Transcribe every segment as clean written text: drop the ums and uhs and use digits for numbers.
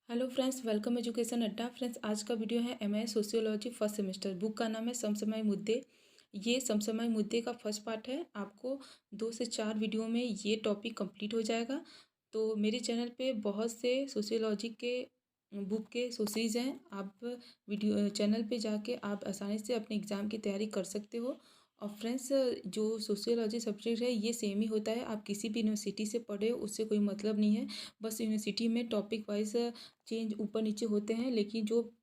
Hello friends, welcome education अड्डा। Friends, आज का वीडियो है MA sociology first semester. Book का नाम है समसामयिक मुद्दे। ये समसामयिक मुद्दे का फर्स्ट पार्ट है। आपको 2 से 4 वीडियो में ये टॉपिक कंप्लीट हो जाएगा। तो मेरे चैनल पे बहुत से सोशियोलॉजी के बुक के सोर्सेज हैं। आप वीडियो चैनल पे जाके आप आसानी से अपने एग्ज़ाम की तैयारी कर सकते हो। और फ्रेंड्स, जो सोशियोलॉजी सब्जेक्ट है ये सेम ही होता है। आप किसी भी यूनिवर्सिटी से पढ़े हो उससे कोई मतलब नहीं है। बस यूनिवर्सिटी में टॉपिक वाइज चेंज ऊपर नीचे होते हैं, लेकिन जो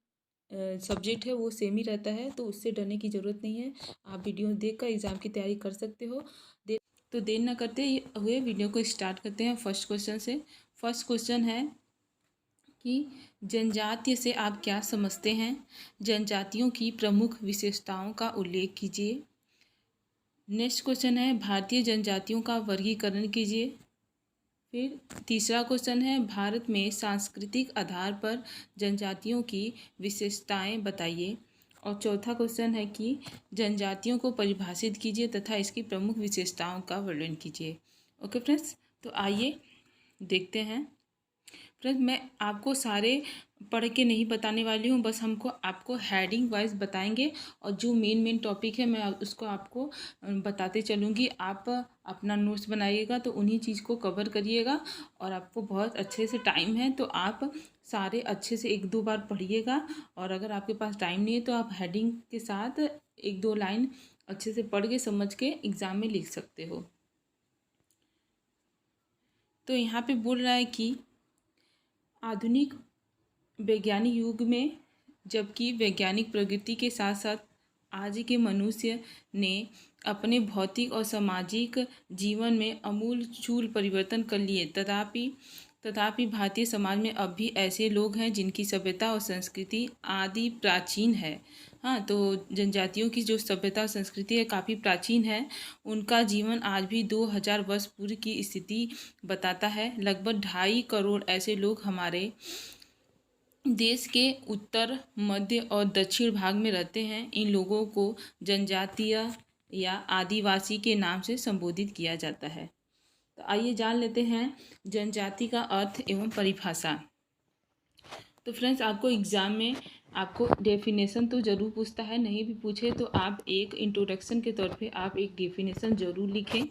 सब्जेक्ट है वो सेम ही रहता है। तो उससे डरने की ज़रूरत नहीं है। आप वीडियो देखकर एग्ज़ाम की तैयारी कर सकते हो। तो देर ना करते हुए वीडियो को स्टार्ट करते हैं फर्स्ट क्वेश्चन से। फर्स्ट क्वेश्चन है कि जनजातीय से आप क्या समझते हैं? जनजातियों की प्रमुख विशेषताओं का उल्लेख कीजिए। नेक्स्ट क्वेश्चन है भारतीय जनजातियों का वर्गीकरण कीजिए। फिर तीसरा क्वेश्चन है भारत में सांस्कृतिक आधार पर जनजातियों की विशेषताएं बताइए। और चौथा क्वेश्चन है कि जनजातियों को परिभाषित कीजिए तथा इसकी प्रमुख विशेषताओं का वर्णन कीजिए। ओके फ्रेंड्स, तो आइए देखते हैं। फ्रेंड्स, मैं आपको सारे पढ़ के नहीं बताने वाली हूँ, बस हमको आपको हेडिंग वाइज बताएंगे। और जो मेन टॉपिक है मैं उसको आपको बताते चलूँगी। आप अपना नोट्स बनाइएगा तो उन्हीं चीज़ को कवर करिएगा। और आपको बहुत अच्छे से टाइम है तो आप सारे अच्छे से 1-2 बार पढ़िएगा। और अगर आपके पास टाइम नहीं है तो आप हेडिंग के साथ 1-2 लाइन अच्छे से पढ़ के समझ के एग्ज़ाम में लिख सकते हो। तो यहाँ पे बोल रहा है कि आधुनिक वैज्ञानिक युग में, जबकि वैज्ञानिक प्रगति के साथ साथ आज के मनुष्य ने अपने भौतिक और सामाजिक जीवन में आमूल-चूल परिवर्तन कर लिए, तथापि भारतीय समाज में अब भी ऐसे लोग हैं जिनकी सभ्यता और संस्कृति आदि प्राचीन है। हाँ, तो जनजातियों की जो सभ्यता और संस्कृति है काफ़ी प्राचीन है। उनका जीवन आज भी 2000 वर्ष पूर्व की स्थिति बताता है। लगभग 2.5 करोड़ ऐसे लोग हमारे देश के उत्तर, मध्य और दक्षिण भाग में रहते हैं। इन लोगों को जनजातीय या आदिवासी के नाम से संबोधित किया जाता है। तो आइए जान लेते हैं जनजाति का अर्थ एवं परिभाषा। तो फ्रेंड्स, आपको एग्ज़ाम में आपको डेफिनेशन तो ज़रूर पूछता है, नहीं भी पूछे तो आप एक इंट्रोडक्शन के तौर पे आप एक डेफिनेशन ज़रूर लिखें।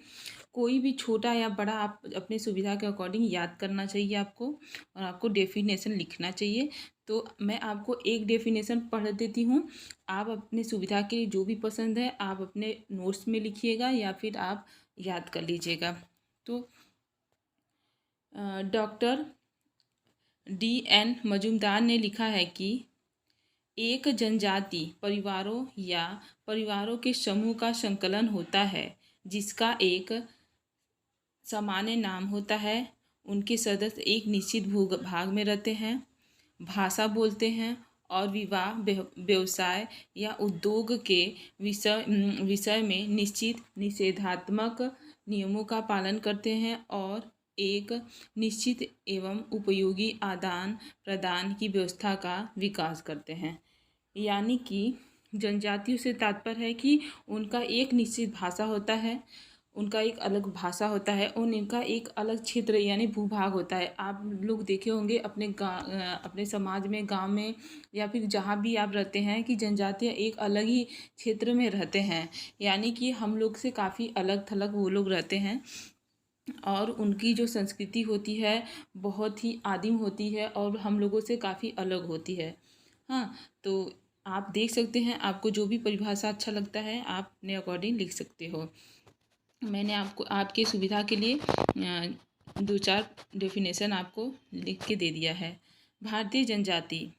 कोई भी छोटा या बड़ा आप अपनी सुविधा के अकॉर्डिंग याद करना चाहिए आपको, और आपको डेफिनेशन लिखना चाहिए। तो मैं आपको एक डेफिनेशन पढ़ देती हूँ। आप अपने सुविधा के लिए जो भी पसंद है आप अपने नोट्स में लिखिएगा या फिर आप याद कर लीजिएगा। तो डॉक्टर D.N. मजूमदार ने लिखा है कि एक जनजाति परिवारों के समूह का संकलन होता है जिसका एक सामान्य नाम होता है। उनके सदस्य एक निश्चित भूभाग में रहते हैं, भाषा बोलते हैं और विवाह, व्यवसाय या उद्योग के विषय में निश्चित निषेधात्मक नियमों का पालन करते हैं और एक निश्चित एवं उपयोगी आदान प्रदान की व्यवस्था का विकास करते हैं। यानी कि जनजातियों से तात्पर्य है कि उनका एक निश्चित भाषा होता है, उनका एक अलग भाषा होता है और उनका एक अलग क्षेत्र यानी भूभाग होता है। आप लोग देखे होंगे अपने समाज में, गांव में या फिर जहाँ भी आप रहते हैं कि जनजातियाँ एक अलग ही क्षेत्र में रहते हैं। यानी कि हम लोग से काफ़ी अलग थलग वो लोग रहते हैं। और उनकी जो संस्कृति होती है बहुत ही आदिम होती है और हम लोगों से काफ़ी अलग होती है। हाँ, तो आप देख सकते हैं, आपको जो भी परिभाषा अच्छा लगता है आप अपने अकॉर्डिंग लिख सकते हो। मैंने आपको आपके सुविधा के लिए 2-4 डेफिनेशन आपको लिख के दे दिया है। भारतीय जनजाति,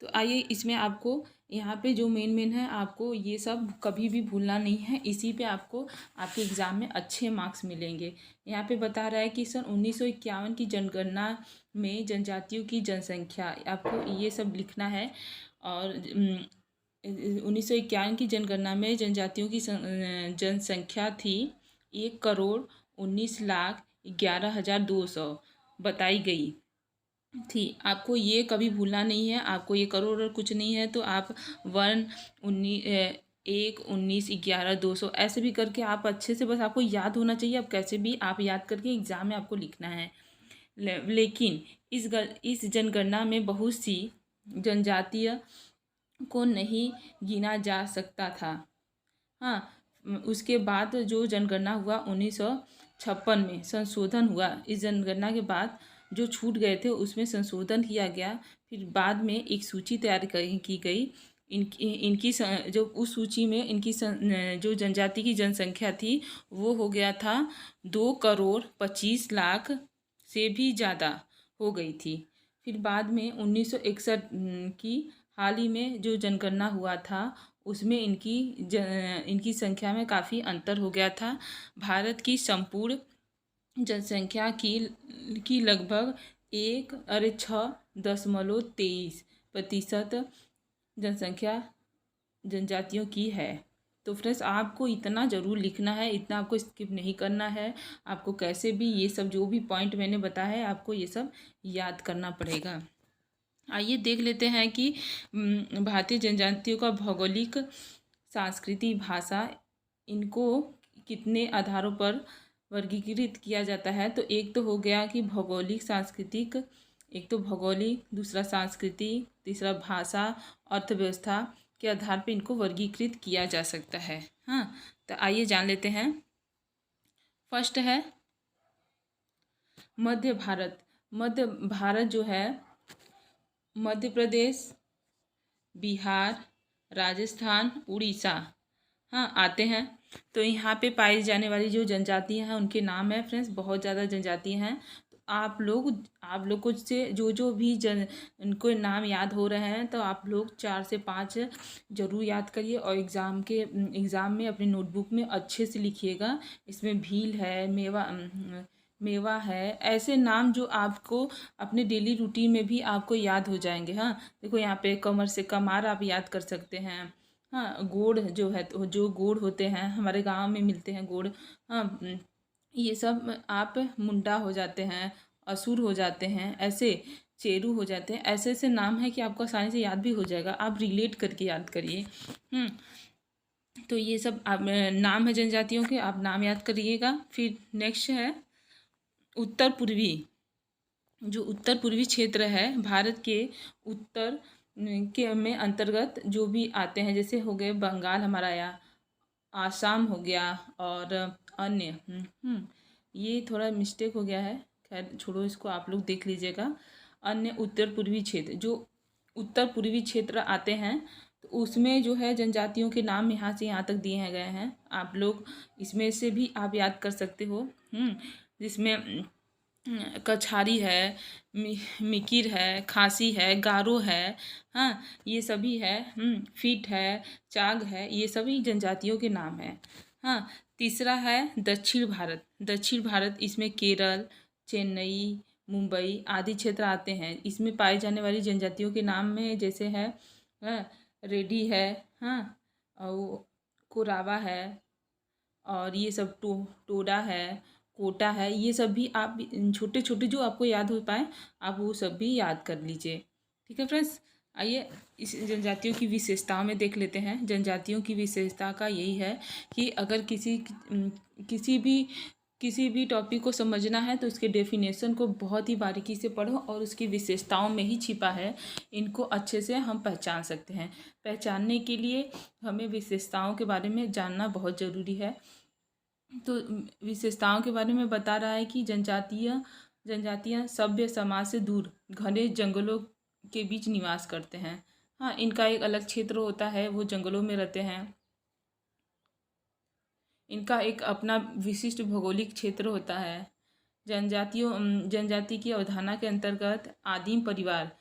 तो आइए इसमें आपको यहाँ पे जो मेन है आपको ये सब कभी भी भूलना नहीं है। इसी पे आपको आपके एग्ज़ाम में अच्छे मार्क्स मिलेंगे। यहाँ पे बता रहा है कि सन 1951 की जनगणना में जनजातियों की जनसंख्या, आपको ये सब लिखना है। और 1951 की जनगणना में जनजातियों की जनसंख्या थी 1,19,11,200 बताई गई थी। आपको ये कभी भूलना नहीं है। आपको ये करोड़ और कुछ नहीं है तो आप 1,19,11,200 ऐसे भी करके आप अच्छे से, बस आपको याद होना चाहिए। अब कैसे भी आप याद करके एग्ज़ाम में आपको लिखना है। लेकिन इस जनगणना में बहुत सी जनजातीय को नहीं गिना जा सकता था। हाँ, उसके बाद जो जनगणना हुआ 1956 में संशोधन हुआ। इस जनगणना के बाद जो छूट गए थे उसमें संशोधन किया गया। फिर बाद में एक सूची तैयार की गई। इनकी जो उस सूची में इनकी जो जनजाति की जनसंख्या थी वो हो गया था 2,25,00,000 से भी ज़्यादा हो गई थी। फिर बाद में 1961 की हाल ही में जो जनगणना हुआ था उसमें इनकी संख्या में काफ़ी अंतर हो गया था। भारत की संपूर्ण जनसंख्या की लगभग 6.23% जनसंख्या जनजातियों की है। तो फ्रेंड्स आपको इतना ज़रूर लिखना है, इतना आपको स्किप नहीं करना है। आपको कैसे भी ये सब जो भी पॉइंट मैंने बताया है आपको ये सब याद करना पड़ेगा। आइए देख लेते हैं कि भारतीय जनजातियों का भौगोलिक सांस्कृतिक भाषा इनको कितने आधारों पर वर्गीकृत किया जाता है। तो एक तो हो गया कि भौगोलिक सांस्कृतिक, एक तो भौगोलिक, दूसरा सांस्कृतिक, तीसरा भाषा, अर्थव्यवस्था के आधार पर इनको वर्गीकृत किया जा सकता है। हाँ, तो आइए जान लेते हैं। फर्स्ट है मध्य भारत। मध्य भारत जो है मध्य प्रदेश, बिहार, राजस्थान, उड़ीसा, हाँ आते हैं। तो यहाँ पे पाई जाने वाली जो जनजातियाँ हैं उनके नाम है फ्रेंड्स, बहुत ज़्यादा जनजातियाँ हैं। तो आप लोग को से जो भी उनको नाम याद हो रहे हैं तो आप लोग 4 से 5 ज़रूर याद करिए और एग्ज़ाम में अपनी नोटबुक में अच्छे से लिखिएगा। इसमें भील है, मेवा है, ऐसे नाम जो आपको अपने डेली रूटीन में भी आपको याद हो जाएंगे। हाँ, देखो यहाँ पे कमर से कमार आप याद कर सकते हैं। हाँ, गोड़ जो है तो जो गोड़ होते हैं हमारे गांव में मिलते हैं गोड़। हाँ, ये सब आप मुंडा हो जाते हैं, असुर हो जाते हैं, ऐसे चेरू हो जाते हैं। ऐसे ऐसे नाम है कि आपको आसानी से याद भी हो जाएगा। आप रिलेट करके याद करिए। तो ये सब आप नाम है जनजातियों के, आप नाम याद करिएगा। फिर नेक्स्ट है उत्तर पूर्वी। जो उत्तर पूर्वी क्षेत्र है भारत के उत्तर के में अंतर्गत जो भी आते हैं, जैसे हो गए बंगाल हमारा या आसाम हो गया और अन्य। ये थोड़ा मिस्टेक हो गया है, खैर छोड़ो इसको, आप लोग देख लीजिएगा। अन्य उत्तर पूर्वी क्षेत्र, जो उत्तर पूर्वी क्षेत्र आते हैं तो उसमें जो है जनजातियों के नाम यहाँ से यहाँ तक दिए गए हैं। आप लोग इसमें से भी आप याद कर सकते हो। जिसमें कछारी है, मिकिर है, खासी है, गारो है, हाँ ये सभी है। फीट है, चाग है, ये सभी जनजातियों के नाम हैं। हाँ, तीसरा है दक्षिण भारत। दक्षिण भारत, इसमें केरल, चेन्नई, मुंबई आदि क्षेत्र आते हैं। इसमें पाई जाने वाली जनजातियों के नाम में जैसे है रेड्डी है, हाँ और कोरावा है, और ये सब टोडा है, कोटा है। ये सब भी आप छोटे छोटे जो आपको याद हो पाए आप वो सब भी याद कर लीजिए। ठीक है फ्रेंड्स, आइए इस जनजातियों की विशेषताओं में देख लेते हैं। जनजातियों की विशेषता का यही है कि अगर किसी भी टॉपिक को समझना है तो उसके डेफिनेशन को बहुत ही बारीकी से पढ़ो और उसकी विशेषताओं में ही छिपा है। इनको अच्छे से हम पहचान सकते हैं। पहचानने के लिए हमें विशेषताओं के बारे में जानना बहुत ज़रूरी है। तो विशेषताओं के बारे में बता रहा है कि जनजातियाँ सभ्य समाज से दूर घने जंगलों के बीच निवास करते हैं। हाँ, इनका एक अलग क्षेत्र होता है, वो जंगलों में रहते हैं। इनका एक अपना विशिष्ट भौगोलिक क्षेत्र होता है। जनजाति की अवधारणा के अंतर्गत आदिम परिवार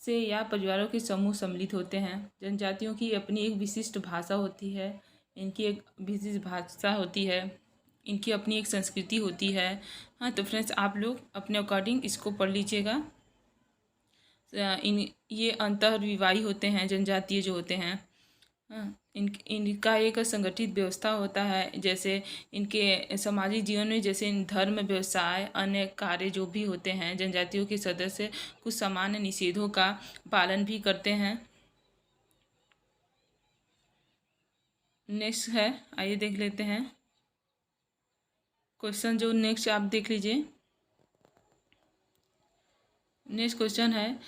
से या परिवारों के समूह सम्मिलित होते हैं। जनजातियों की अपनी एक विशिष्ट भाषा होती है, इनकी एक विशिष्ट भाषा होती है, इनकी अपनी एक संस्कृति होती है। हाँ, तो फ्रेंड्स आप लोग अपने अकॉर्डिंग इसको पढ़ लीजिएगा। ये अंतर्विवाही होते हैं जनजातीय जो होते हैं। हाँ, इनका एक संगठित व्यवस्था होता है, जैसे इनके सामाजिक जीवन में जैसे धर्म, व्यवसाय, अन्य कार्य जो भी होते हैं। जनजातियों के सदस्य कुछ सामान्य निषेधों का पालन भी करते हैं। नेक्स्ट है, आइए देख लेते हैं क्वेश्चन जो नेक्स्ट आप देख लीजिए। नेक्स्ट क्वेश्चन है,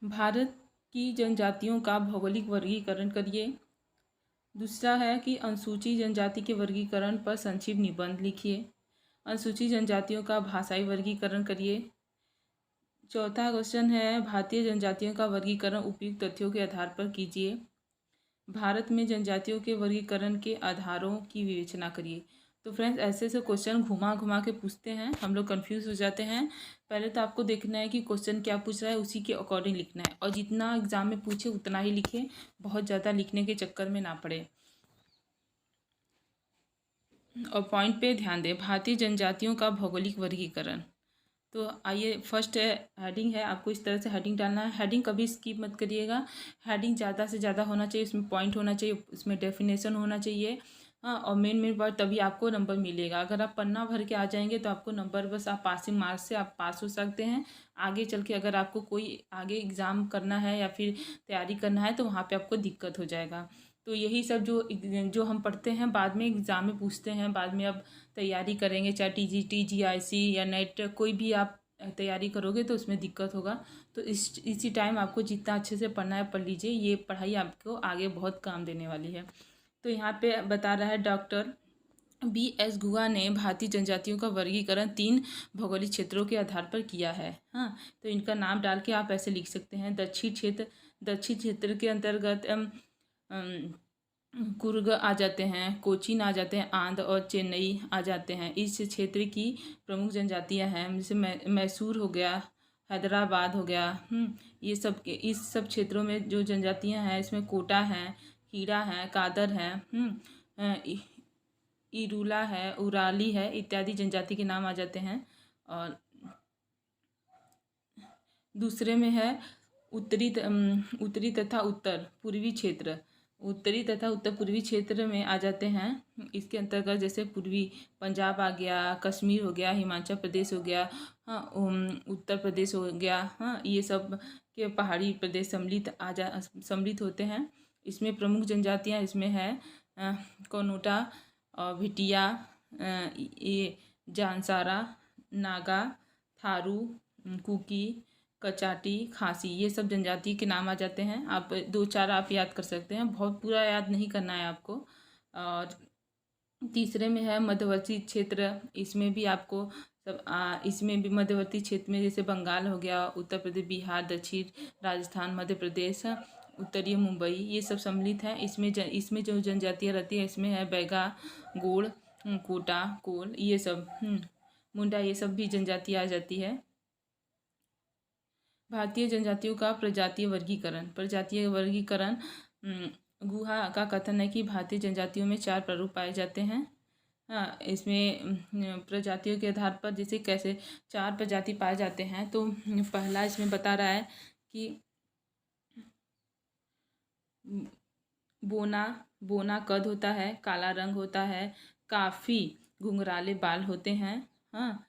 भारत की जनजातियों का भौगोलिक वर्गीकरण करिए। दूसरा है कि अनुसूचित जनजाति के वर्गीकरण पर संक्षिप्त निबंध लिखिए। अनुसूचित जनजातियों का भाषाई वर्गीकरण करिए। चौथा क्वेश्चन है, भारतीय जनजातियों का वर्गीकरण उपयुक्त तथ्यों के आधार पर कीजिए। भारत में जनजातियों के वर्गीकरण के आधारों की विवेचना करिए। तो फ्रेंड्स, ऐसे ऐसे क्वेश्चन घुमा घुमा के पूछते हैं, हम लोग कंफ्यूज हो जाते हैं। पहले तो आपको देखना है कि क्वेश्चन क्या पूछ रहा है, उसी के अकॉर्डिंग लिखना है, और जितना एग्जाम में पूछे उतना ही लिखें, बहुत ज़्यादा लिखने के चक्कर में ना पड़े। और पॉइंट पे ध्यान दें, भारतीय जनजातियों का भौगोलिक वर्गीकरण। तो आइए, फर्स्ट हेडिंग है, आपको इस तरह से हेडिंग डालना है। हेडिंग कभी स्किप मत करिएगा, हेडिंग ज़्यादा से ज़्यादा होना चाहिए, उसमें पॉइंट होना चाहिए, उसमें डेफिनेशन होना चाहिए। हाँ, और मेन वर्ड, तभी आपको नंबर मिलेगा। अगर आप पन्ना भर के आ जाएंगे तो आपको नंबर बस, आप पासिंग मार्क्स से आप पास हो सकते हैं। आगे चल के अगर आपको कोई आगे एग्ज़ाम करना है या फिर तैयारी करना है तो वहाँ पर आपको दिक्कत हो जाएगा। तो यही सब जो हम पढ़ते हैं बाद में एग्ज़ाम में पूछते हैं, बाद में अब तैयारी करेंगे, चाहे टीजीटी, जीआईसी या नेट, कोई भी आप तैयारी करोगे तो उसमें दिक्कत होगा। तो इसी टाइम आपको जितना अच्छे से पढ़ना है पढ़ लीजिए, ये पढ़ाई आपको आगे बहुत काम देने वाली है। तो यहाँ पे बता रहा है, डॉक्टर BS गुहा ने भारतीय जनजातियों का वर्गीकरण 3 भौगोलिक क्षेत्रों के आधार पर किया है। हाँ, तो इनका नाम डाल के आप ऐसे लिख सकते हैं। दक्षिण क्षेत्र के अंतर्गत कुर्ग आ जाते हैं, कोचीन आ जाते हैं, आंध्र और चेन्नई आ जाते हैं। इस क्षेत्र की प्रमुख जनजातियां हैं, जैसे मैसूर हो गया, हैदराबाद हो गया। ये सब के इस सब क्षेत्रों में जो जनजातियां हैं, इसमें कोटा हैं, कीड़ा हैं, कादर हैं, इरूला है, उराली है, इत्यादि जनजाति के नाम आ जाते हैं। और दूसरे में है उत्तरी तथा उत्तर पूर्वी क्षेत्र। उत्तरी तथा उत्तर पूर्वी क्षेत्र में आ जाते हैं। इसके अंतर्गत जैसे पूर्वी पंजाब आ गया, कश्मीर हो गया, हिमाचल प्रदेश हो गया, हाँ, उत्तर प्रदेश हो गया। हाँ, ये सब के पहाड़ी प्रदेश सम्मिलित होते हैं। इसमें प्रमुख जनजातियां इसमें है कनोटा और भिटिया, ये जानसारा, नागा, थारू, कुकी, कचाटी, खासी, ये सब जनजाति के नाम आ जाते हैं। आप 2-4 आप याद कर सकते हैं, बहुत पूरा याद नहीं करना है आपको। और तीसरे में है मध्यवर्ती क्षेत्र। इसमें भी आपको इसमें भी मध्यवर्ती क्षेत्र में जैसे बंगाल हो गया, उत्तर प्रदेश, बिहार, दक्षिण राजस्थान, मध्य प्रदेश, उत्तरी मुंबई, ये सब सम्मिलित हैं। इसमें जो जनजातियाँ रहती हैं, इसमें है बैगा, गोड़, कोटा, कोल, ये सब, मुंडा, ये सब भी जनजाति आ जाती है। भारतीय जनजातियों का प्रजातीय वर्गीकरण। गुहा का कथन है कि भारतीय जनजातियों में 4 प्ररूप पाए जाते हैं। हाँ, इसमें प्रजातियों के आधार पर जैसे कैसे 4 प्रजाति पाए जाते हैं, तो पहला इसमें बता रहा है कि बोना कद होता है, काला रंग होता है, काफ़ी घुंघराले बाल होते हैं। हाँ,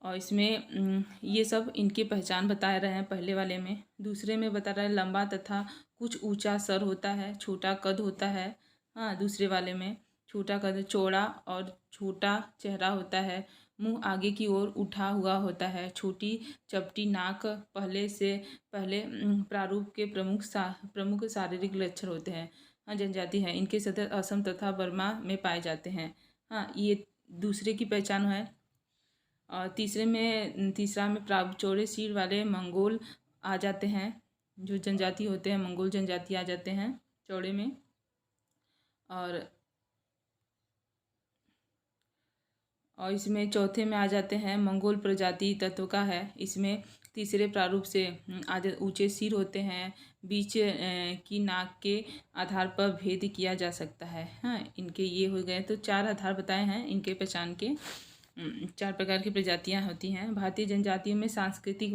और इसमें ये सब इनकी पहचान बता रहे हैं पहले वाले में। दूसरे में बता रहा है लंबा तथा कुछ ऊंचा सर होता है, छोटा कद होता है। हाँ, दूसरे वाले में छोटा कद, चौड़ा और छोटा चेहरा होता है, मुंह आगे की ओर उठा हुआ होता है, छोटी चपटी नाक पहले प्रारूप के प्रमुख शारीरिक लक्षण होते हैं। हाँ, जनजाति है, इनके सदस्य असम तथा बर्मा में पाए जाते हैं। हाँ, ये दूसरे की पहचान है। और तीसरा में चौड़े सिर वाले मंगोल आ जाते हैं, जो जनजाति होते हैं मंगोल जनजाति आ जाते हैं चौड़े में। और इसमें चौथे में आ जाते हैं मंगोल प्रजाति तत्व का है। इसमें तीसरे प्रारूप से ऊंचे सिर होते हैं, बीच की नाक के आधार पर भेद किया जा सकता है। हाँ, इनके ये हो गए। तो 4 आधार बताए हैं इनके पहचान के। 4 प्रकार की प्रजातियां होती हैं। भारतीय जनजातियों में सांस्कृतिक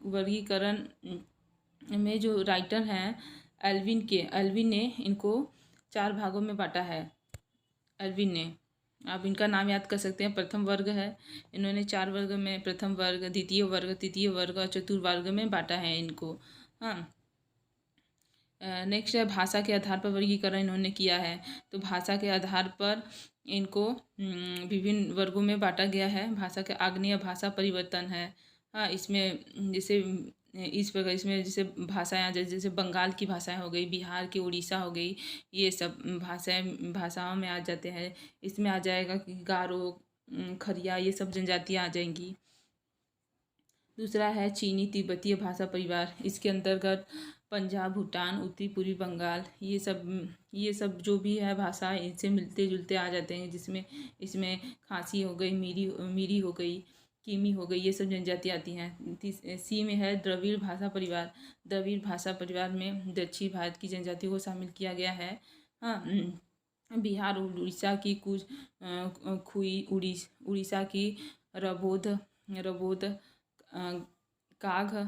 वर्गीकरण में जो राइटर हैं एल्विन ने इनको 4 भागों में बांटा है। एल्विन ने, आप इनका नाम याद कर सकते हैं। प्रथम वर्ग है, इन्होंने 4 वर्ग में प्रथम वर्ग, द्वितीय वर्ग, तृतीय वर्ग और चतुर्थ वर्ग में बांटा है इनको। हाँ, नेक्स्ट है भाषा के आधार पर वर्गीकरण इन्होंने किया है। तो भाषा के आधार पर इनको विभिन्न वर्गों में बांटा गया है। भाषा के आग्नेय भाषा परिवर्तन है। हाँ, इसमें जैसे इस प्रकार इसमें जैसे भाषाएं जैसे बंगाल की भाषाएं हो गई, बिहार की, उड़ीसा हो गई, ये सब भाषाओं में आ जाते हैं। इसमें आ जाएगा कि गारो, खरिया, ये सब जनजातियाँ आ जाएंगी। दूसरा है चीनी तिब्बतीय भाषा परिवार। इसके अंतर्गत पंजाब, भूटान, उत्तरी पूर्वी बंगाल, ये सब जो भी है भाषा इनसे मिलते जुलते आ जाते हैं। जिसमें इसमें खासी हो गई, मीरी हो गई, किमी हो गई, ये सब जनजाति आती हैं। सी में है द्रविड़ भाषा परिवार। द्रविड़ भाषा परिवार में दक्षिण भारत की जनजातियों को शामिल किया गया है। हाँ, बिहार और उड़ीसा की कुछ खुई, उड़ीसा की रबोद, काघ,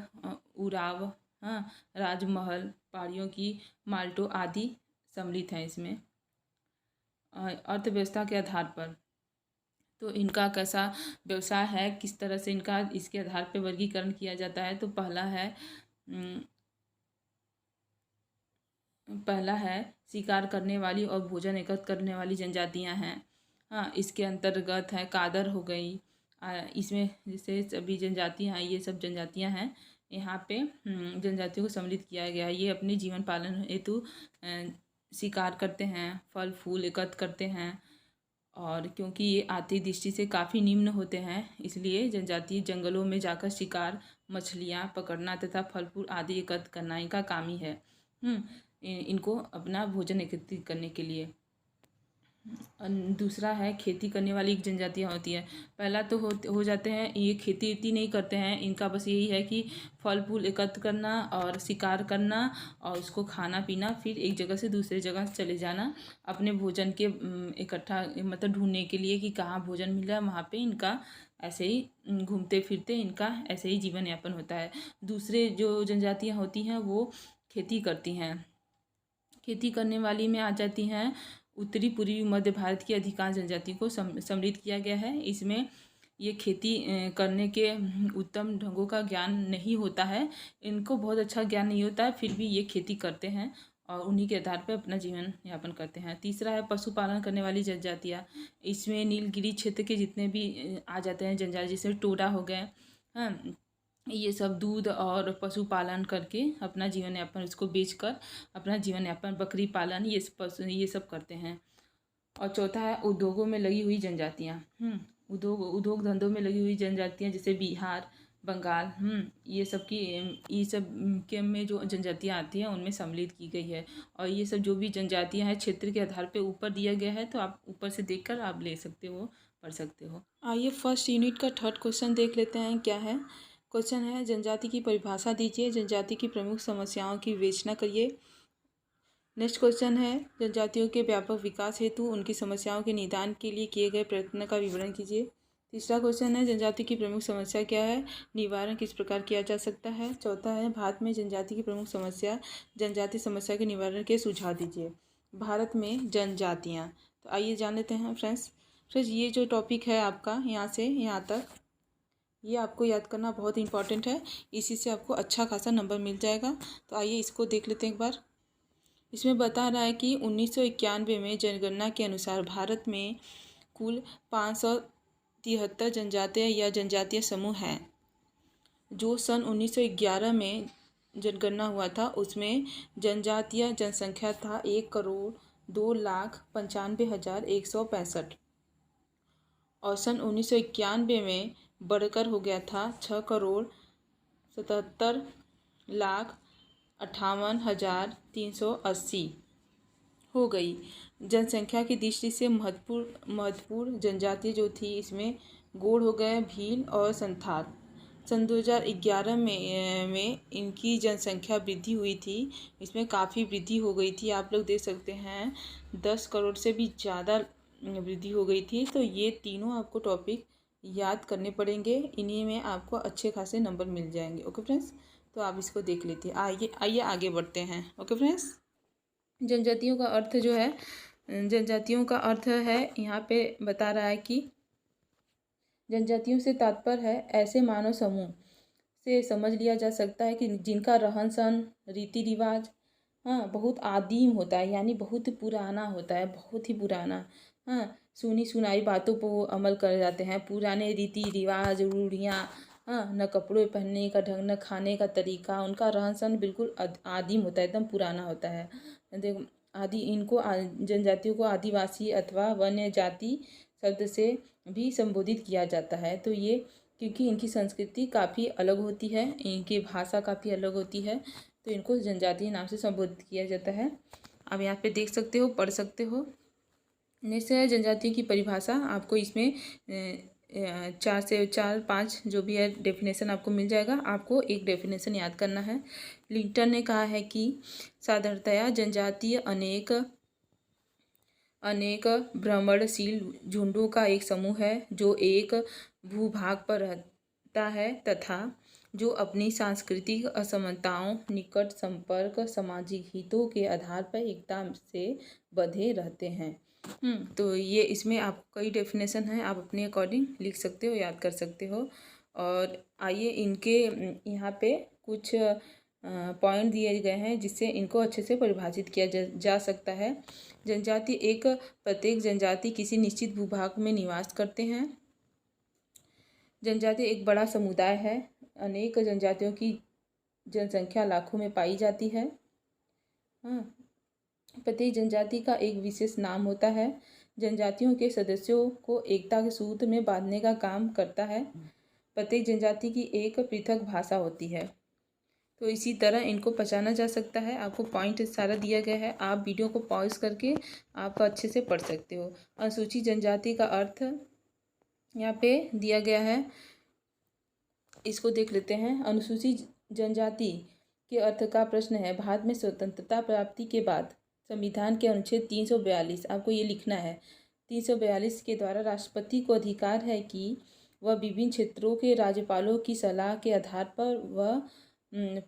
उराव, हाँ, राजमहल, पहाड़ियों की माल्टो आदि सम्मिलित हैं इसमें। अर्थव्यवस्था के आधार पर तो इनका कैसा व्यवसाय है, किस तरह से इनका इसके आधार पर वर्गीकरण किया जाता है। तो पहला है शिकार करने वाली और भोजन एकत्र करने वाली जनजातियां हैं। हाँ, इसके अंतर्गत है कादर हो गई। इसमें जैसे सभी जनजातियां हैं, ये सब जनजातियां हैं। यहाँ पे जनजातियों को सम्मिलित किया गया है। ये अपने जीवन पालन हेतु शिकार करते हैं, फल फूल एकत्र करते हैं। और क्योंकि ये आर्थिक दृष्टि से काफ़ी निम्न होते हैं, इसलिए जनजाति जंगलों में जाकर शिकार, मछलियाँ पकड़ना तथा फल फूल आदि एकत्र करना इनका काम ही है। इनको अपना भोजन एकत्रित करने के लिए। दूसरा है खेती करने वाली जनजातियाँ होती हैं। पहला तो हो जाते हैं ये खेती वेती नहीं करते हैं। इनका बस यही है कि फल फूल एकत्र करना और शिकार करना और उसको खाना पीना, फिर एक जगह से दूसरी जगह चले जाना अपने भोजन के इकट्ठा मतलब ढूंढने के लिए कि कहाँ भोजन मिल रहा है, वहाँ पे इनका ऐसे ही घूमते फिरते इनका ऐसे ही जीवन यापन होता है। दूसरे जो जनजातियाँ होती हैं वो खेती करती हैं। खेती करने वाली में आ जाती हैं उत्तरी पूर्वी मध्य भारत की अधिकांश जनजातियों को सम्मिलित किया गया है। इसमें ये खेती करने के उत्तम ढंगों का ज्ञान नहीं होता है, इनको बहुत अच्छा ज्ञान नहीं होता है, फिर भी ये खेती करते हैं और उन्हीं के आधार पर अपना जीवन यापन करते हैं। तीसरा है पशुपालन करने वाली जनजातियाँ। इसमें नीलगिरी क्षेत्र के जितने भी आ जाते हैं जनजाति, जैसे टोडा हो गए, हाँ, ये सब दूध और पशुपालन करके अपना जीवन यापन, उसको बेचकर अपना जीवन यापन, बकरी पालन, ये सब करते हैं। और चौथा है उद्योगों में लगी हुई जनजातियाँ। उद्योग धंधों में लगी हुई जनजातियाँ जैसे बिहार, बंगाल, ये सब के में जो जनजातियाँ आती हैं उनमें सम्मिलित की गई है। और ये सब जो भी जनजातियाँ हैं क्षेत्र के आधार पे ऊपर दिया गया है, तो आप ऊपर से देखकर आप ले सकते हो, पढ़ सकते हो। आइए फर्स्ट यूनिट का थर्ड क्वेश्चन देख लेते हैं क्या है। क्वेश्चन है जनजाति की परिभाषा दीजिए, जनजाति की प्रमुख समस्याओं की विवेचना करिए। नेक्स्ट क्वेश्चन है जनजातियों के व्यापक विकास हेतु उनकी समस्याओं के निदान के लिए किए गए प्रयत्न का विवरण कीजिए। तीसरा क्वेश्चन है जनजाति की प्रमुख समस्या क्या है, निवारण किस प्रकार किया जा सकता है। चौथा है भारत में जनजाति की प्रमुख समस्या, जनजाति समस्या के निवारण के सुझाव दीजिए। भारत में जनजातियाँ, तो आइए जान लेते हैं फ्रेंड्स। ये जो टॉपिक है आपका यहाँ से यहाँ तक, ये आपको याद करना बहुत इंपॉर्टेंट है, इसी से आपको अच्छा खासा नंबर मिल जाएगा। तो आइए इसको देख लेते हैं एक बार। इसमें बता रहा है कि 1991 में जनगणना के अनुसार भारत में कुल 573 जनजातियाँ या जनजातीय समूह हैं। जो सन 1911 में जनगणना हुआ था उसमें जनजातीय जनसंख्या था 1,02,95,165 और सन 1991 में बढ़कर हो गया था 6,77,58,380 हो गई। जनसंख्या की दृष्टि से महत्वपूर्ण जनजाति जो थी इसमें गोंड हो गए, भील और संथाल। सन 2011 में इनकी जनसंख्या वृद्धि हुई थी, इसमें काफ़ी वृद्धि हो गई थी। आप लोग देख सकते हैं 10 करोड़ से भी ज़्यादा वृद्धि हो गई थी। तो ये तीनों आपको टॉपिक याद करने पड़ेंगे, इन्हीं में आपको अच्छे खासे नंबर मिल जाएंगे। ओके फ्रेंड्स, तो आप इसको देख लेते हैं। आइए आगे बढ़ते हैं। ओके फ्रेंड्स, जनजातियों का अर्थ जो है, जनजातियों का अर्थ है यहाँ पे बता रहा है कि जनजातियों से तात्पर्य है ऐसे मानव समूह से समझ लिया जा सकता है कि जिनका रहन सहन, रीति रिवाज, हाँ, बहुत आदिम होता है, यानी बहुत ही पुराना होता है, बहुत ही पुराना। हाँ, सुनी सुनाई बातों पर वो अमल कर जाते हैं, पुराने रीति रिवाज रूढ़ियाँ। हाँ, न कपड़े पहनने का ढंग, न खाने का तरीका, उनका रहन सहन बिल्कुल आदिम होता है, एकदम पुराना होता है। देखो, आदि इनको जनजातियों को आदिवासी अथवा वन्य जाति शब्द से भी संबोधित किया जाता है। तो ये क्योंकि इनकी संस्कृति काफ़ी अलग होती है, इनकी भाषा काफ़ी अलग होती है, तो इनको जनजातीय नाम से संबोधित किया जाता है। आप यहाँ पे देख सकते हो, पढ़ सकते हो। नेक्स्ट है जनजातियों की परिभाषा। आपको इसमें 4 से 4 5 जो भी है डेफिनेशन आपको मिल जाएगा। आपको एक डेफिनेशन याद करना है। लिंटन ने कहा है कि साधारणतया जनजातीय अनेक भ्रमणशील झुंडों का एक समूह है जो एक भूभाग पर रहता है तथा जो अपनी सांस्कृतिक असमानताओं, निकट संपर्क, सामाजिक हितों के आधार पर एकता से बंधे रहते हैं। तो ये इसमें आप कई डेफिनेशन हैं, आप अपने अकॉर्डिंग लिख सकते हो, याद कर सकते हो। और आइए इनके यहाँ पे कुछ पॉइंट दिए गए हैं जिससे इनको अच्छे से परिभाषित किया जा सकता है। जनजाति प्रत्येक जनजाति किसी निश्चित भूभाग में निवास करते हैं। जनजाति एक बड़ा समुदाय है। अनेक जनजातियों की जनसंख्या लाखों में पाई जाती है। हाँ, प्रत्येक जनजाति का एक विशेष नाम होता है। जनजातियों के सदस्यों को एकता के सूत्र में बांधने का काम करता है। प्रत्येक जनजाति की एक पृथक भाषा होती है। तो इसी तरह इनको पहचाना जा सकता है। आपको पॉइंट सारा दिया गया है, आप वीडियो को पॉज करके आप अच्छे से पढ़ सकते हो। अनुसूचित जनजाति का अर्थ यहाँ पे दिया गया है, इसको देख लेते हैं। अनुसूचित जनजाति के अर्थ का प्रश्न है। भारत में स्वतंत्रता प्राप्ति के बाद संविधान के अनुच्छेद 342, आपको ये लिखना है, 342 के द्वारा राष्ट्रपति को अधिकार है कि वह विभिन्न क्षेत्रों के राज्यपालों की सलाह के आधार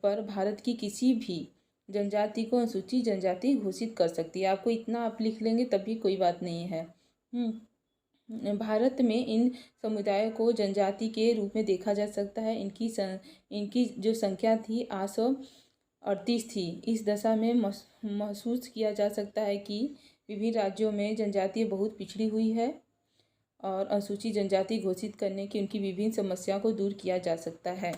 पर भारत की किसी भी जनजाति को अनुसूचित जनजाति घोषित कर सकती है। आपको इतना आप लिख लेंगे तब भी कोई बात नहीं है। भारत में इन समुदायों को जनजाति के रूप में देखा जा सकता है। इनकी जो संख्या थी 838 थी। इस दशा में महसूस किया जा सकता है कि विभिन्न राज्यों में जनजाति बहुत पिछड़ी हुई है और अनुसूचित जनजाति घोषित करने की उनकी विभिन्न समस्याओं को दूर किया जा सकता है।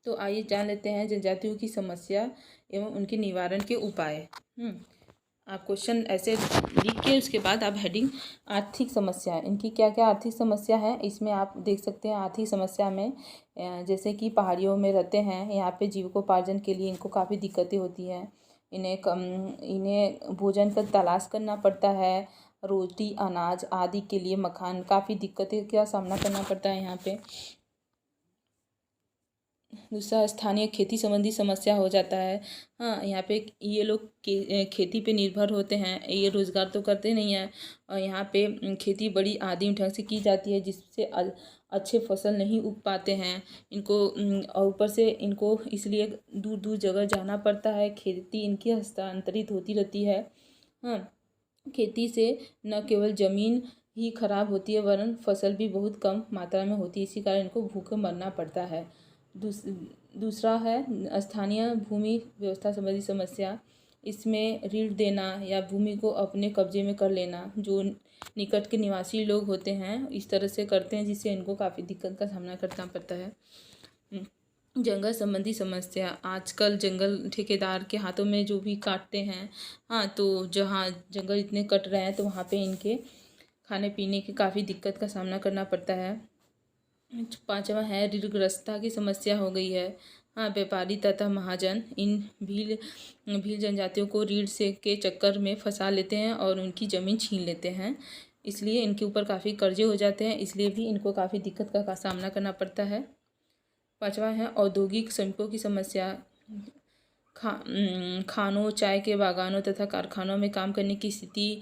तो आइए जान लेते हैं जनजातियों की समस्या एवं उनके निवारण के उपाय। आप क्वेश्चन ऐसे लिख के उसके बाद आप हेडिंग आर्थिक समस्या, इनकी क्या क्या आर्थिक समस्या है इसमें आप देख सकते हैं। आर्थिक समस्या में जैसे कि पहाड़ियों में रहते हैं, यहाँ पे जीविकोपार्जन के लिए इनको काफ़ी दिक्कतें होती हैं। इन्हें भोजन का तलाश करना पड़ता है, रोटी अनाज आदि के लिए मकान, काफ़ी दिक्कतें का सामना करना पड़ता है यहाँ पे। दूसरा स्थानीय खेती संबंधी समस्या हो जाता है। हाँ, यहाँ पे ये लोग खेती पे निर्भर होते हैं, ये रोज़गार तो करते नहीं हैं और यहाँ पे खेती बड़ी आदिम ढंग से की जाती है जिससे अच्छे फसल नहीं उग पाते हैं इनको। और ऊपर से इनको इसलिए दूर दूर जगह जाना पड़ता है, खेती इनकी हस्तांतरित होती रहती है। हाँ, खेती से न केवल ज़मीन ही खराब होती है वरन फसल भी बहुत कम मात्रा में होती है, इसी कारण इनको भूखे मरना पड़ता है। दूसरा है स्थानीय भूमि व्यवस्था संबंधी समस्या। इसमें ऋण देना या भूमि को अपने कब्जे में कर लेना जो निकट के निवासी लोग होते हैं इस तरह से करते हैं, जिससे इनको काफ़ी दिक्कत का सामना करना पड़ता है। जंगल संबंधी समस्या, आजकल जंगल ठेकेदार के हाथों में जो भी काटते हैं। हाँ, तो जहाँ जंगल इतने कट रहे हैं तो वहाँ पे इनके खाने पीने की काफ़ी दिक्कत का सामना करना पड़ता है। पांचवा है ऋणग्रस्तता की समस्या हो गई है। हाँ, व्यापारी तथा महाजन इन भील जनजातियों को ऋण से के चक्कर में फंसा लेते हैं और उनकी ज़मीन छीन लेते हैं, इसलिए इनके ऊपर काफ़ी कर्जे हो जाते हैं, इसलिए भी इनको काफ़ी दिक्कत का सामना करना पड़ता है। पांचवा है औद्योगिक श्रमिकों की समस्या। खानों, चाय के बागानों तथा कारखानों में काम करने की स्थिति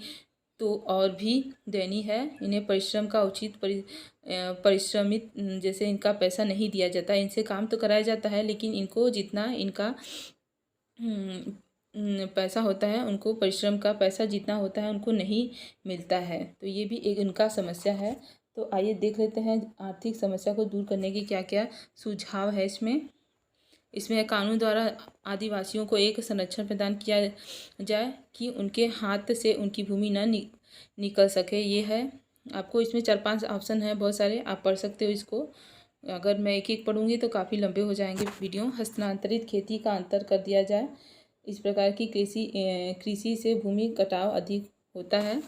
तो और भी दयनीय है। इन्हें परिश्रम का उचित परिश्रमित जैसे इनका पैसा नहीं दिया जाता। इनसे काम तो कराया जाता है लेकिन इनको जितना इनका पैसा होता है, उनको परिश्रम का पैसा जितना होता है उनको नहीं मिलता है, तो ये भी एक इनका समस्या है। तो आइए देख लेते हैं आर्थिक समस्या को दूर करने के क्या क्या सुझाव है इसमें। इसमें कानून द्वारा आदिवासियों को एक संरक्षण प्रदान किया जाए कि उनके हाथ से उनकी भूमि न निकल सके। ये है, आपको इसमें 4-5 ऑप्शन है, बहुत सारे, आप पढ़ सकते हो इसको। अगर मैं एक एक पढ़ूंगी तो काफ़ी लंबे हो जाएंगे वीडियो। हस्तांतरित खेती का अंतर कर दिया जाए। इस प्रकार की कृषि से भूमि कटाव अधिक होता है।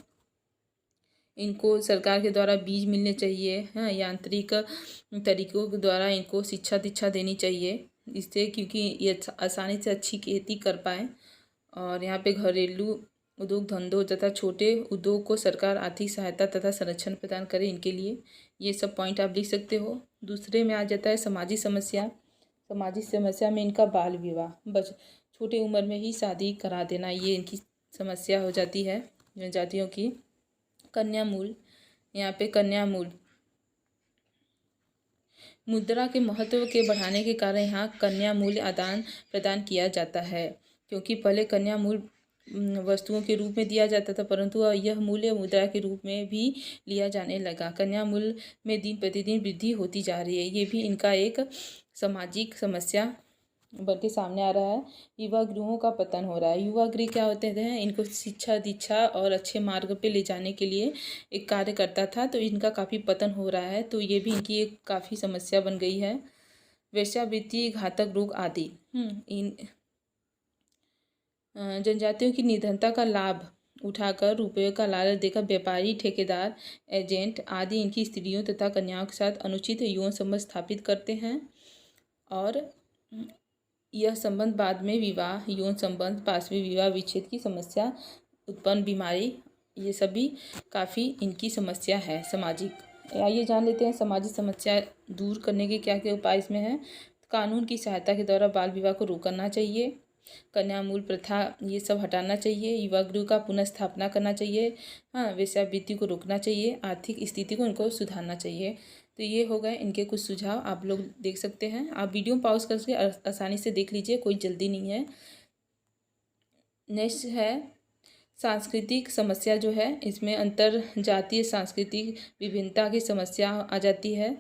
इनको सरकार के द्वारा बीज मिलने चाहिए, हाँ, यांत्रिक तरीकों के द्वारा इनको शिक्षा दीक्षा देनी चाहिए, इससे क्योंकि ये आसानी से अच्छी खेती कर पाए। और यहाँ पे घरेलू उद्योग धंधों तथा छोटे उद्योग को सरकार आर्थिक सहायता तथा संरक्षण प्रदान करे इनके लिए। ये सब पॉइंट आप लिख सकते हो। दूसरे में आ जाता है सामाजिक समस्या। सामाजिक समस्या में इनका बाल विवाह, छोटे उम्र में ही शादी करा देना, ये इनकी समस्या हो जाती है जनजातियों की। कन्या मूल, यहाँ पे कन्या मूल मुद्रा के महत्व के बढ़ाने के कारण यहाँ कन्या मूल्य आदान प्रदान किया जाता है, क्योंकि पहले कन्या मूल वस्तुओं के रूप में दिया जाता था, परंतु यह मूल्य मुद्रा के रूप में भी लिया जाने लगा। कन्या मूल्य में दिन प्रतिदिन वृद्धि होती जा रही है। ये भी इनका एक सामाजिक समस्या बन के सामने आ रहा है। युवा गृहों का पतन हो रहा है। युवा गृह क्या होते हैं, इनको शिक्षा दीक्षा और अच्छे मार्ग पे ले जाने के लिए एक कार्य करता था, तो इनका काफ़ी पतन हो रहा है। तो ये भी इनकी एक काफ़ी समस्या बन गई है। वेश्यावृत्ति, घातक रोग आदि। इन जनजातियों की निर्धनता का लाभ उठाकर रुपये का लालच देकर व्यापारी, ठेकेदार, एजेंट आदि इनकी स्त्रियों तथा कन्याओं के साथ अनुचित यौन संबंध स्थापित करते हैं, और यह संबंध बाद में विवाह, यौन संबंध, पाशवी विवाह, विच्छेद की समस्या उत्पन्न, बीमारी, ये सभी काफ़ी इनकी समस्या है सामाजिक। आइए जान लेते हैं सामाजिक समस्या दूर करने के क्या क्या उपाय इसमें हैं। कानून की सहायता के द्वारा बाल विवाह को रोकना चाहिए। कन्या मूल प्रथा ये सब हटाना चाहिए। युवा गृह का पुनर्स्थापना करना चाहिए। हाँ, वेश्यावृत्ति को रोकना चाहिए। आर्थिक स्थिति को इनको सुधारना चाहिए। तो ये हो गए इनके कुछ सुझाव, आप लोग देख सकते हैं। आप वीडियो पॉज करके आसानी से देख लीजिए, कोई जल्दी नहीं है। नेक्स्ट है सांस्कृतिक समस्या जो है, इसमें अंतर जातीय सांस्कृतिक विभिन्नता की समस्या आ जाती है।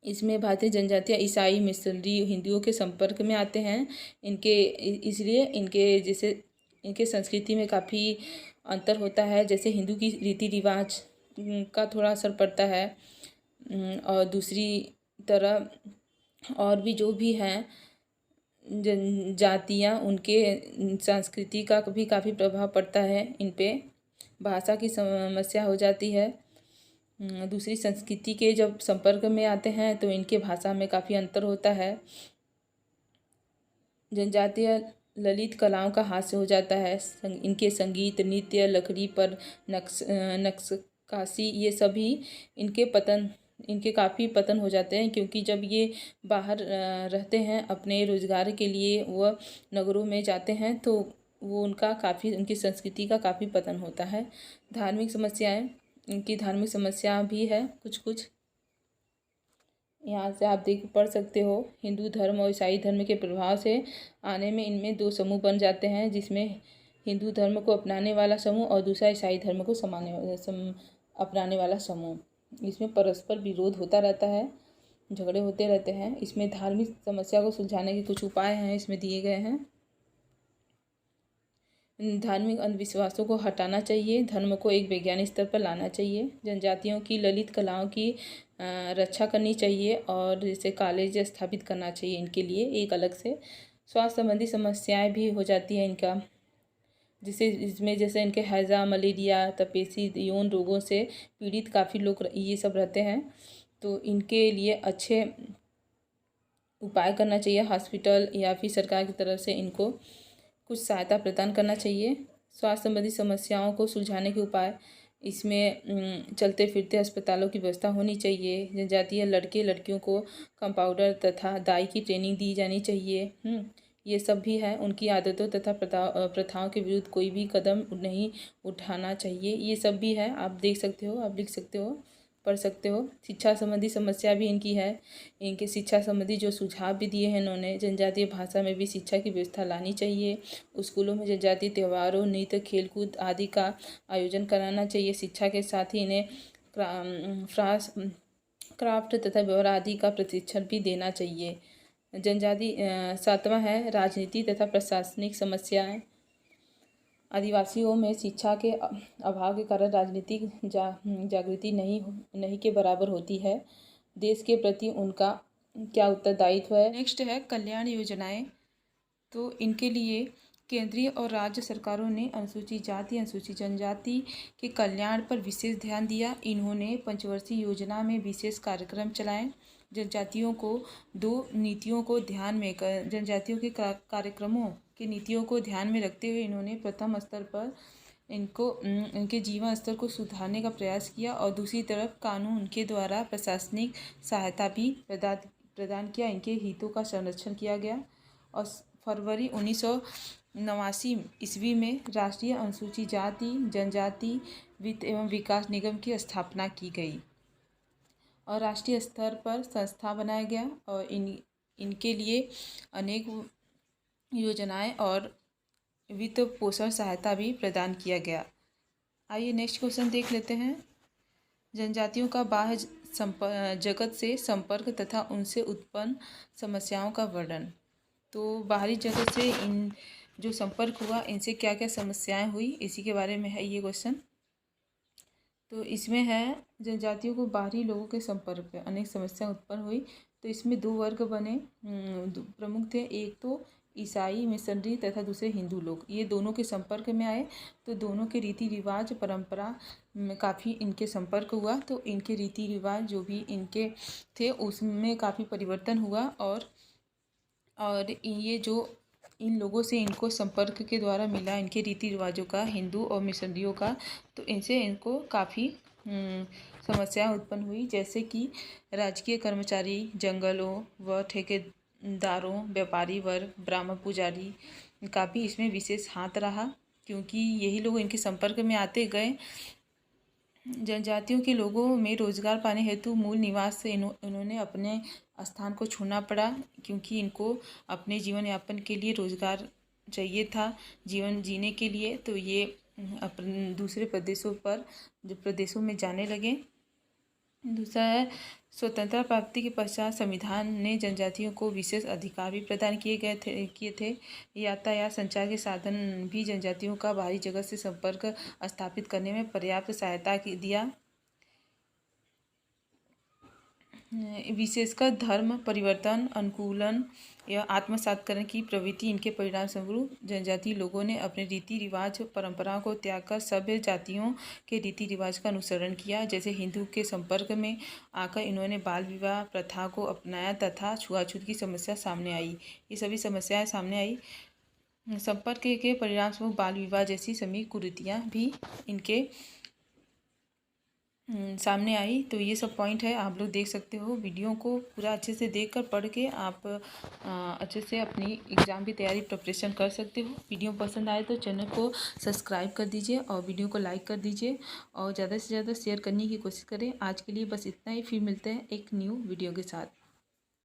इसमें भारतीय जनजातियाँ ईसाई, मिशनरी, हिंदुओं के संपर्क में आते हैं। इसलिए इनके जैसे इनके संस्कृति में काफ़ी अंतर होता है। जैसे हिंदू की रीति रिवाज का थोड़ा असर पड़ता है, और दूसरी तरह और भी जो भी हैं जनजातियाँ, उनके संस्कृति का भी काफ़ी प्रभाव पड़ता है इन पे। भाषा की समस्या हो जाती है। दूसरी संस्कृति के जब संपर्क में आते हैं तो इनके भाषा में काफ़ी अंतर होता है। जनजातीय ललित कलाओं का हास्य हो जाता है। इनके संगीत, नृत्य, लकड़ी पर नक्काशी, ये सभी इनके काफ़ी पतन हो जाते हैं, क्योंकि जब ये बाहर रहते हैं अपने रोज़गार के लिए, वह नगरों में जाते हैं, तो वो उनकी संस्कृति का काफ़ी पतन होता है। धार्मिक समस्याएं, इनकी धार्मिक समस्या भी है कुछ कुछ। यहाँ से आप पढ़ सकते हो। हिंदू धर्म और ईसाई धर्म के प्रभाव से आने में इनमें 2 समूह बन जाते हैं, जिसमें हिंदू धर्म को अपनाने वाला समूह और दूसरा ईसाई धर्म को अपनाने वाला समूह। इसमें परस्पर विरोध होता रहता है, झगड़े होते रहते हैं। इसमें धार्मिक समस्या को सुलझाने के कुछ उपाय हैं, इसमें दिए गए हैं। धार्मिक अंधविश्वासों को हटाना चाहिए। धर्म को एक वैज्ञानिक स्तर पर लाना चाहिए। जनजातियों की ललित कलाओं की रक्षा करनी चाहिए, और जैसे कॉलेज स्थापित करना चाहिए इनके लिए एक अलग से। स्वास्थ्य संबंधी समस्याएं भी हो जाती हैं इनका, जैसे इनके हैज़ा, मलेरिया, तपेसी, यौन रोगों से पीड़ित काफ़ी लोग ये सब रहते हैं। तो इनके लिए अच्छे उपाय करना चाहिए। हॉस्पिटल या फिर सरकार की तरफ से इनको कुछ सहायता प्रदान करना चाहिए। स्वास्थ्य संबंधी समस्याओं को सुलझाने के उपाय, इसमें चलते फिरते अस्पतालों की व्यवस्था होनी चाहिए। जनजातीय लड़के लड़कियों को कंपाउंडर तथा दाई की ट्रेनिंग दी जानी चाहिए। ये सब भी है। उनकी आदतों तथा प्रथाओं के विरुद्ध कोई भी कदम नहीं उठाना चाहिए। ये सब भी है, आप देख सकते हो, आप लिख सकते हो, पढ़ सकते हो। शिक्षा संबंधी समस्या भी इनकी है। इनके शिक्षा संबंधी जो सुझाव भी दिए हैं इन्होंने, जनजातीय भाषा में भी शिक्षा की व्यवस्था लानी चाहिए। स्कूलों में जनजातीय त्योहारों, नृत्य, खेलकूद आदि का आयोजन कराना चाहिए। शिक्षा के साथ ही इन्हें क्राफ्ट तथा व्यवहार आदि का प्रशिक्षण भी देना चाहिए। जनजाति 7वां है राजनीति तथा प्रशासनिक समस्याएं। आदिवासियों में शिक्षा के अभाव के कारण राजनीतिक जागृति नहीं के बराबर होती है। देश के प्रति उनका क्या उत्तरदायित्व है। नेक्स्ट है कल्याण योजनाएं। तो इनके लिए केंद्रीय और राज्य सरकारों ने अनुसूचित जाति अनुसूचित जनजाति के कल्याण पर विशेष ध्यान दिया। इन्होंने पंचवर्षीय योजना में विशेष कार्यक्रम चलाए। जनजातियों को जनजातियों के कार्यक्रमों की नीतियों को ध्यान में रखते हुए इन्होंने प्रथम स्तर पर इनके जीवन स्तर को सुधारने का प्रयास किया और दूसरी तरफ कानून के द्वारा प्रशासनिक सहायता भी प्रदान किया। इनके हितों का संरक्षण किया गया और फरवरी 1989 ईस्वी में राष्ट्रीय अनुसूचित जाति जनजाति वित्त एवं विकास निगम की स्थापना की गई और राष्ट्रीय स्तर पर संस्था बनाया गया और इनके लिए अनेक योजनाएं और वित्त पोषण सहायता भी प्रदान किया गया। आइए नेक्स्ट क्वेश्चन देख लेते हैं। जनजातियों का बाह्य जगत से संपर्क तथा उनसे उत्पन्न समस्याओं का वर्णन। तो बाहरी जगत से इन जो संपर्क हुआ इनसे क्या क्या समस्याएं हुई, इसी के बारे में है ये क्वेश्चन। तो इसमें है जनजातियों को बाहरी लोगों के संपर्क में अनेक समस्याएं उत्पन्न हुई। तो इसमें दो वर्ग बने प्रमुख थे, एक तो ईसाई मिशनरी तथा दूसरे हिंदू लोग। ये दोनों के संपर्क में आए तो दोनों के रीति रिवाज परंपरा में काफ़ी इनके संपर्क हुआ। तो इनके रीति रिवाज जो भी इनके थे उसमें काफ़ी परिवर्तन हुआ और ये जो इन लोगों से इनको संपर्क के द्वारा मिला इनके रीति रिवाजों का हिंदू और मिशनरियों का, तो इनसे इनको काफ़ी समस्याएं उत्पन्न हुई। जैसे कि राजकीय कर्मचारी, जंगलों व ठेकेदारों, व्यापारी वर्ग, ब्राह्मण पुजारी का भी इसमें विशेष हाथ रहा क्योंकि यही लोग इनके संपर्क में आते गए। जनजातियों के लोगों में रोजगार पाने हेतु मूल निवास से इन्होंने अपने स्थान को छोड़ना पड़ा क्योंकि इनको अपने जीवन यापन के लिए रोजगार चाहिए था जीवन जीने के लिए। तो ये अपने दूसरे प्रदेशों में जाने लगे। दूसरा है स्वतंत्रता प्राप्ति के पश्चात संविधान ने जनजातियों को विशेष अधिकार भी प्रदान किए थे। यातायात संचार के साधन भी जनजातियों का बाहरी जगत से संपर्क स्थापित करने में पर्याप्त सहायता दिया। विशेषकर धर्म परिवर्तन, अनुकूलन या आत्मसातकरण की प्रवृत्ति इनके परिणाम स्वरूप जनजातीय लोगों ने अपने रीति रिवाज परंपराओं को त्याग कर सभ्य जातियों के रीति रिवाज का अनुसरण किया। जैसे हिंदू के संपर्क में आकर इन्होंने बाल विवाह प्रथा को अपनाया तथा छुआछूत की समस्या सामने आई। ये सभी समस्याएं सामने आई। संपर्क के परिणाम स्वरूप बाल विवाह जैसी सभी कुरीतियाँ भी इनके सामने आई। तो ये सब पॉइंट है, आप लोग देख सकते हो। वीडियो को पूरा अच्छे से देखकर पढ़ के आप अच्छे से अपनी एग्ज़ाम की तैयारी प्रिपरेशन कर सकते हो। वीडियो पसंद आए तो चैनल को सब्सक्राइब कर दीजिए और वीडियो को लाइक कर दीजिए और ज़्यादा से ज़्यादा शेयर करने की कोशिश करें। आज के लिए बस इतना ही, फिर मिलते हैं एक न्यू वीडियो के साथ।